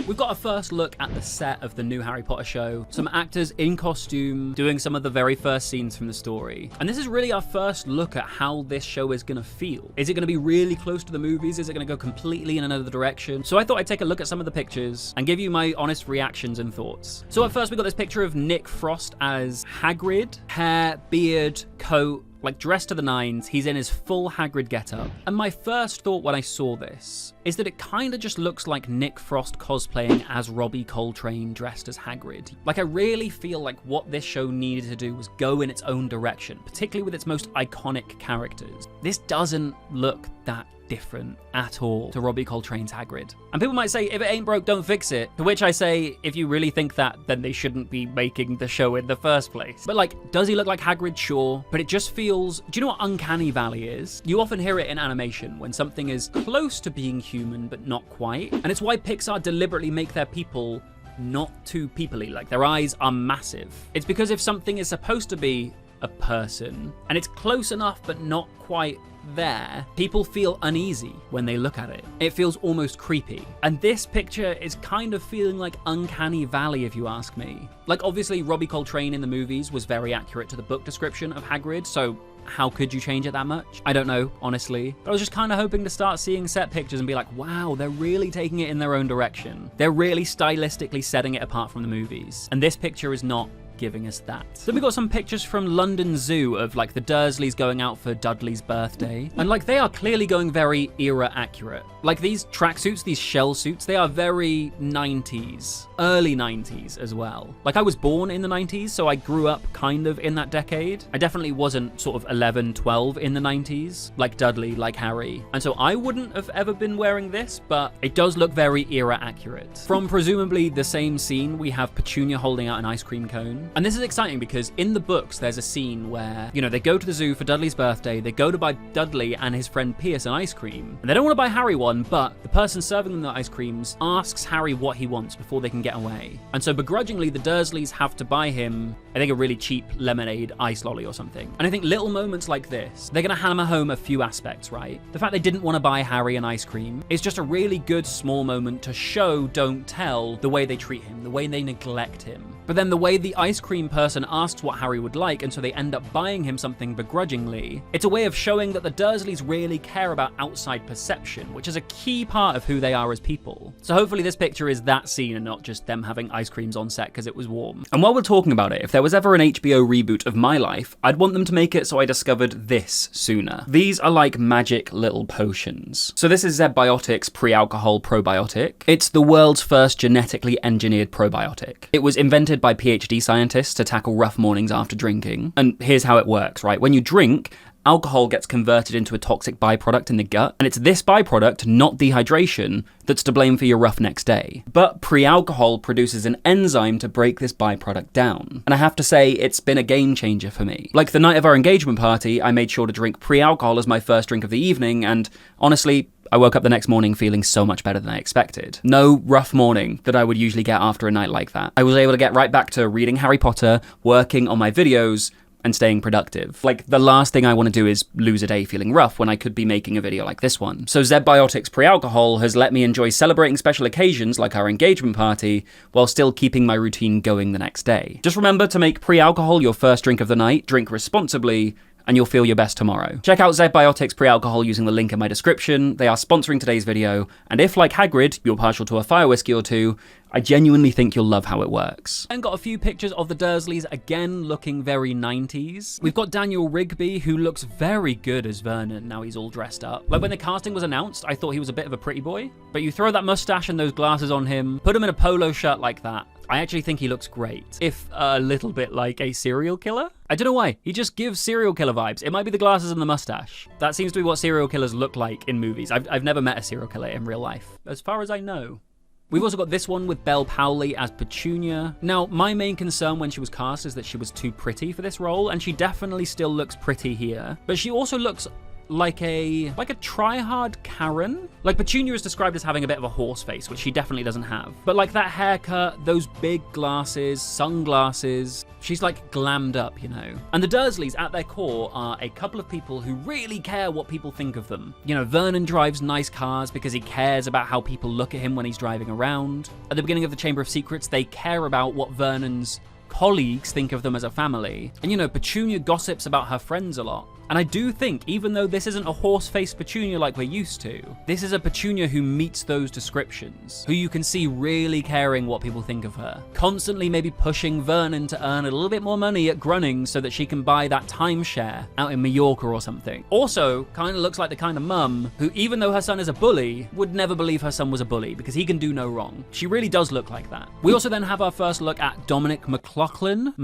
we've got a first look at the set of the new Harry Potter show. Some actors in costume doing some of the very first scenes from the story. And this is really our first look at how this show is gonna feel. Is it gonna be really close to the movies? Is it gonna go completely in another direction? So I thought I'd take a look at some of the pictures and give you my honest reactions and thoughts. So at first we got this picture of Nick Frost as Hagrid. Hair, beard, coat, like dressed to the nines. He's in his full Hagrid getup. And my first thought when I saw this is that it kind of just looks like Nick Frost cosplaying as Robbie Coltrane dressed as Hagrid. Like I really feel like what this show needed to do was go in its own direction, particularly with its most iconic characters. This doesn't look that different at all to Robbie Coltrane's Hagrid. And people might say, if it ain't broke, don't fix it. To which I say, if you really think that, then they shouldn't be making the show in the first place. But like, does he look like Hagrid? Sure. But it just feels, do you know what uncanny valley is? You often hear it in animation when something is close to being human, but not quite. And it's why Pixar deliberately make their people not too people-y, like their eyes are massive. It's because if something is supposed to be a person, and it's close enough but not quite there, people feel uneasy when they look at it. It feels almost creepy. And this picture is kind of feeling like uncanny valley, if you ask me. Like obviously Robbie Coltrane in the movies was very accurate to the book description of Hagrid, so how could you change it that much? I don't know, honestly. But I was just kind of hoping to start seeing set pictures and be like, wow, they're really taking it in their own direction. They're really stylistically setting it apart from the movies. And this picture is not giving us that. Then we got some pictures from London Zoo of like the Dursleys going out for Dudley's birthday. And like they are clearly going very era accurate. Like these tracksuits, these shell suits, they are very 90s, early 90s as well. Like I was born in the 90s, so I grew up kind of in that decade. I definitely wasn't sort of 11, 12 in the 90s, like Dudley, like Harry. And so I wouldn't have ever been wearing this, but it does look very era accurate. From presumably the same scene, we have Petunia holding out an ice cream cone. And this is exciting because in the books, there's a scene where, you know, they go to the zoo for Dudley's birthday, they go to buy Dudley and his friend Pierce an ice cream, and they don't want to buy Harry one, but the person serving them the ice creams asks Harry what he wants before they can get away. And so begrudgingly, the Dursleys have to buy him, I think, a really cheap lemonade ice lolly or something. And I think little moments like this, they're gonna hammer home a few aspects, right? The fact they didn't want to buy Harry an ice cream is just a really good small moment to show, don't tell, the way they treat him, the way they neglect him. But then the way the ice cream person asks what Harry would like, and so they end up buying him something begrudgingly, it's a way of showing that the Dursleys really care about outside perception, which is a key part of who they are as people. So hopefully this picture is that scene and not just them having ice creams on set because it was warm. And while we're talking about it, if there was ever an HBO reboot of my life, I'd want them to make it so I discovered this sooner. These are like magic little potions. So this is Zebiotics pre-alcohol probiotic. It's the world's first genetically engineered probiotic. It was invented by PhD scientists to tackle rough mornings after drinking. And here's how it works, right? When you drink, alcohol gets converted into a toxic byproduct in the gut, and it's this byproduct, not dehydration, that's to blame for your rough next day. But pre-alcohol produces an enzyme to break this byproduct down. And I have to say, it's been a game changer for me. Like the night of our engagement party, I made sure to drink pre-alcohol as my first drink of the evening, and honestly, I woke up the next morning feeling so much better than I expected. No rough morning that I would usually get after a night like that. I was able to get right back to reading Harry Potter, working on my videos, and staying productive. Like, the last thing I want to do is lose a day feeling rough when I could be making a video like this one. So Zebiotics pre-alcohol has let me enjoy celebrating special occasions like our engagement party while still keeping my routine going the next day. Just remember to make pre-alcohol your first drink of the night, drink responsibly, and you'll feel your best tomorrow. Check out Zebiotics pre-alcohol using the link in my description. They are sponsoring today's video, and if, like Hagrid, you're partial to a fire whiskey or two, I genuinely think you'll love how it works. And got a few pictures of the Dursleys, again looking very 90s. We've got Daniel Rigby, who looks very good as Vernon, now he's all dressed up. Like when the casting was announced, I thought he was a bit of a pretty boy, but you throw that mustache and those glasses on him, put him in a polo shirt like that, I actually think he looks great, if a little bit like a serial killer. I don't know why, he just gives serial killer vibes. It might be the glasses and the mustache. That seems to be what serial killers look like in movies. I've never met a serial killer in real life, as far as I know. We've also got this one with Belle Powley as Petunia. Now, my main concern when she was cast is that she was too pretty for this role, and she definitely still looks pretty here, but she also looks like a try-hard Karen. Like, Petunia is described as having a bit of a horse face, which she definitely doesn't have. But like that haircut, those big glasses, sunglasses, she's like glammed up, you know. And the Dursleys at their core are a couple of people who really care what people think of them. You know, Vernon drives nice cars because he cares about how people look at him when he's driving around. At the beginning of the Chamber of Secrets, they care about what Vernon's colleagues think of them as a family. And you know, Petunia gossips about her friends a lot. And I do think, even though this isn't a horse-faced Petunia like we're used to, this is a Petunia who meets those descriptions, who you can see really caring what people think of her. Constantly maybe pushing Vernon to earn a little bit more money at Grunnings so that she can buy that timeshare out in Mallorca or something. Also, kind of looks like the kind of mum who, even though her son is a bully, would never believe her son was a bully because he can do no wrong. She really does look like that. We also then have our first look at Dominic McLaughlin?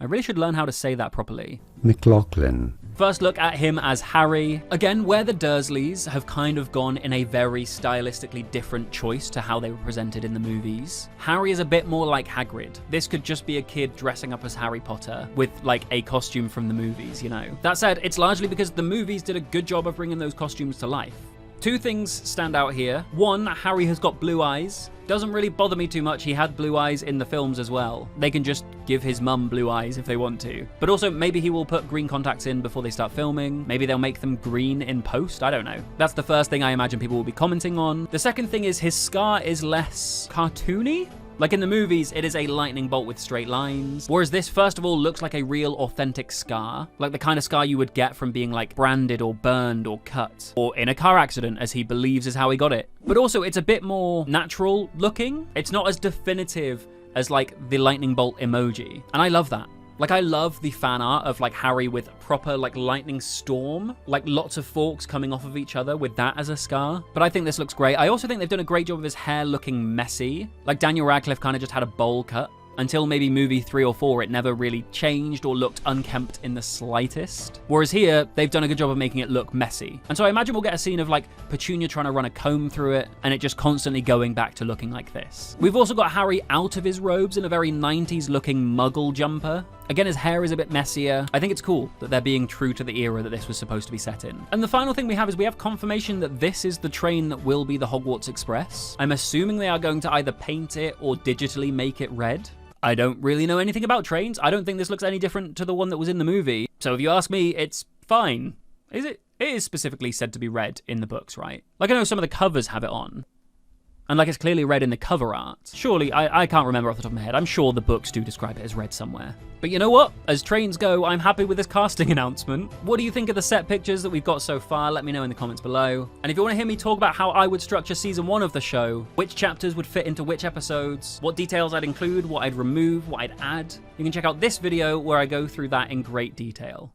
I really should learn how to say that properly. McLaughlin. First look at him as Harry. Again, where the Dursleys have kind of gone in a very stylistically different choice to how they were presented in the movies. Harry is a bit more like Hagrid. This could just be a kid dressing up as Harry Potter with like a costume from the movies, you know. That said, it's largely because the movies did a good job of bringing those costumes to life. Two things stand out here. One, Harry has got blue eyes. Doesn't really bother me too much. He had blue eyes in the films as well. They can just give his mum blue eyes if they want to. But also, maybe he will put green contacts in before they start filming. Maybe they'll make them green in post. I don't know. That's the first thing I imagine people will be commenting on. The second thing is his scar is less cartoony. Like in the movies, it is a lightning bolt with straight lines. Whereas this, first of all, looks like a real authentic scar. Like the kind of scar you would get from being like branded or burned or cut. Or in a car accident, as he believes is how he got it. But also, it's a bit more natural looking. It's not as definitive as like the lightning bolt emoji. And I love that. Like, I love the fan art of, like, Harry with proper, like, lightning storm. Like, lots of forks coming off of each other with that as a scar. But I think this looks great. I also think they've done a great job of his hair looking messy. Like, Daniel Radcliffe kind of just had a bowl cut. Until maybe movie 3 or 4, it never really changed or looked unkempt in the slightest. Whereas here, they've done a good job of making it look messy. And so I imagine we'll get a scene of like Petunia trying to run a comb through it and it just constantly going back to looking like this. We've also got Harry out of his robes in a very 90s looking muggle jumper. Again, his hair is a bit messier. I think it's cool that they're being true to the era that this was supposed to be set in. And the final thing we have is we have confirmation that this is the train that will be the Hogwarts Express. I'm assuming they are going to either paint it or digitally make it red. I don't really know anything about trains. I don't think this looks any different to the one that was in the movie. So if you ask me, it's fine. Is it? It is specifically said to be red in the books, right? Like I know some of the covers have it on. And like it's clearly red in the cover art. Surely, I can't remember off the top of my head. I'm sure the books do describe it as red somewhere. But you know what? As trains go, I'm happy with this casting announcement. What do you think of the set pictures that we've got so far? Let me know in the comments below. And if you want to hear me talk about how I would structure season 1 of the show, which chapters would fit into which episodes, what details I'd include, what I'd remove, what I'd add, you can check out this video where I go through that in great detail.